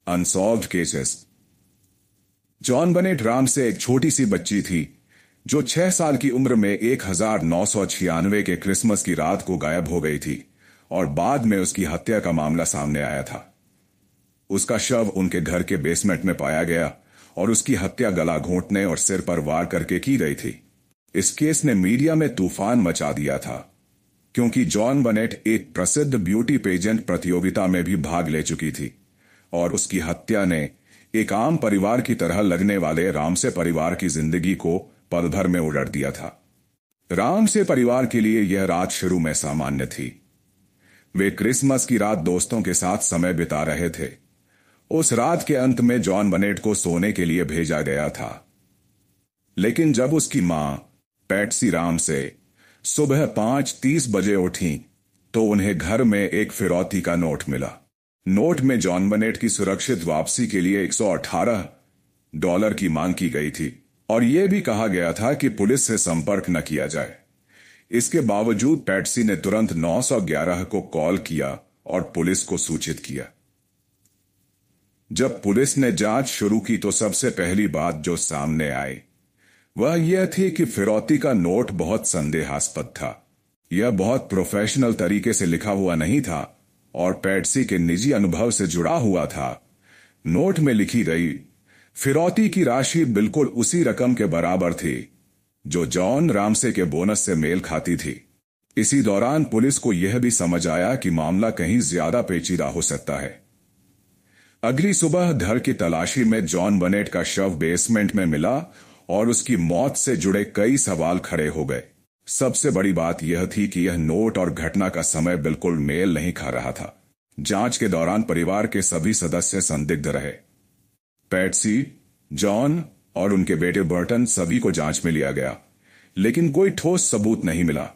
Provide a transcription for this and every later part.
Unsolved cases. John बनेट Ramsay एक छोटी सी बच्ची थी जो 6 साल की उम्र में 1996 के क्रिसमस की रात को गायब हो गई थी और बाद में उसकी हत्या का मामला सामने आया था। उसका शव उनके घर के बेसमेंट में पाया गया और उसकी हत्या गला घोंटने और सिर पर वार करके की गई थी। इस केस ने मीडिया में तूफान मचा दिया था क्योंकि जॉन बनेट एक प्रसिद्ध ब्यूटी पेजेंट प्रतियोगिता में भी भाग ले चुकी थी और उसकी हत्या ने एक आम परिवार की तरह लगने वाले रामसे परिवार की जिंदगी को पल भर में उड़ाड़ दिया था। रामसे परिवार के लिए यह रात शुरू में सामान्य थी। वे क्रिसमस की रात दोस्तों के साथ समय बिता रहे थे। उस रात के अंत में जॉन बनेट को सोने के लिए भेजा गया था, लेकिन जब उसकी मां पैट्सी रामसे सुबह 5:30 बजे उठी तो उन्हें घर में एक फिरौती का नोट मिला। नोट में जॉन बनेट की सुरक्षित वापसी के लिए $118 की मांग की गई थी और यह भी कहा गया था कि पुलिस से संपर्क न किया जाए। इसके बावजूद पैट्सी ने तुरंत 911 को कॉल किया और पुलिस को सूचित किया। जब पुलिस ने जांच शुरू की तो सबसे पहली बात जो सामने आई वह यह थी कि फिरौती का नोट बहुत संदेहास्पद था। यह बहुत प्रोफेशनल तरीके से लिखा हुआ नहीं था और पैट्सी के निजी अनुभव से जुड़ा हुआ था। नोट में लिखी गई फिरौती की राशि बिल्कुल उसी रकम के बराबर थी जो जॉन रामसे के बोनस से मेल खाती थी। इसी दौरान पुलिस को यह भी समझ आया कि मामला कहीं ज्यादा पेचीदा हो सकता है। अगली सुबह घर की तलाशी में जॉन बनेट का शव बेसमेंट में मिला और उसकी मौत से जुड़े कई सवाल खड़े हो गए। सबसे बड़ी बात यह थी कि यह नोट और घटना का समय बिल्कुल मेल नहीं खा रहा था। जांच के दौरान परिवार के सभी सदस्य संदिग्ध रहे। पैट्सी, जॉन और उनके बेटे बर्टन सभी को जांच में लिया गया, लेकिन कोई ठोस सबूत नहीं मिला।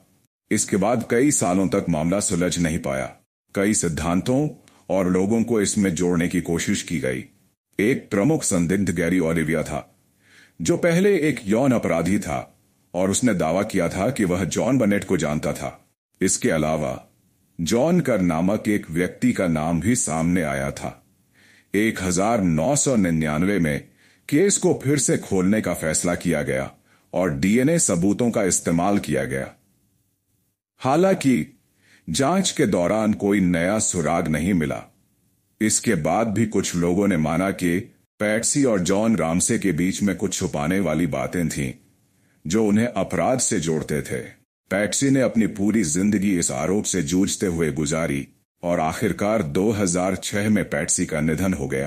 इसके बाद कई सालों तक मामला सुलझ नहीं पाया। कई सिद्धांतों और लोगों को इसमें जोड़ने की कोशिश की गई। एक प्रमुख संदिग्ध गैरी ओलिविया था, जो पहले एक यौन अपराधी था और उसने दावा किया था कि वह जॉन बनेट को जानता था। इसके अलावा जॉन कर नामक एक व्यक्ति का नाम भी सामने आया था। 1999 में केस को फिर से खोलने का फैसला किया गया और डीएनए सबूतों का इस्तेमाल किया गया। हालांकि जांच के दौरान कोई नया सुराग नहीं मिला। इसके बाद भी कुछ लोगों ने माना कि पैट्सी और जॉन रामसे के बीच में कुछ छुपाने वाली बातें थीं जो उन्हें अपराध से जोड़ते थे। पैट्सी ने अपनी पूरी जिंदगी इस आरोप से जूझते हुए गुजारी और आखिरकार 2006 में पैट्सी का निधन हो गया।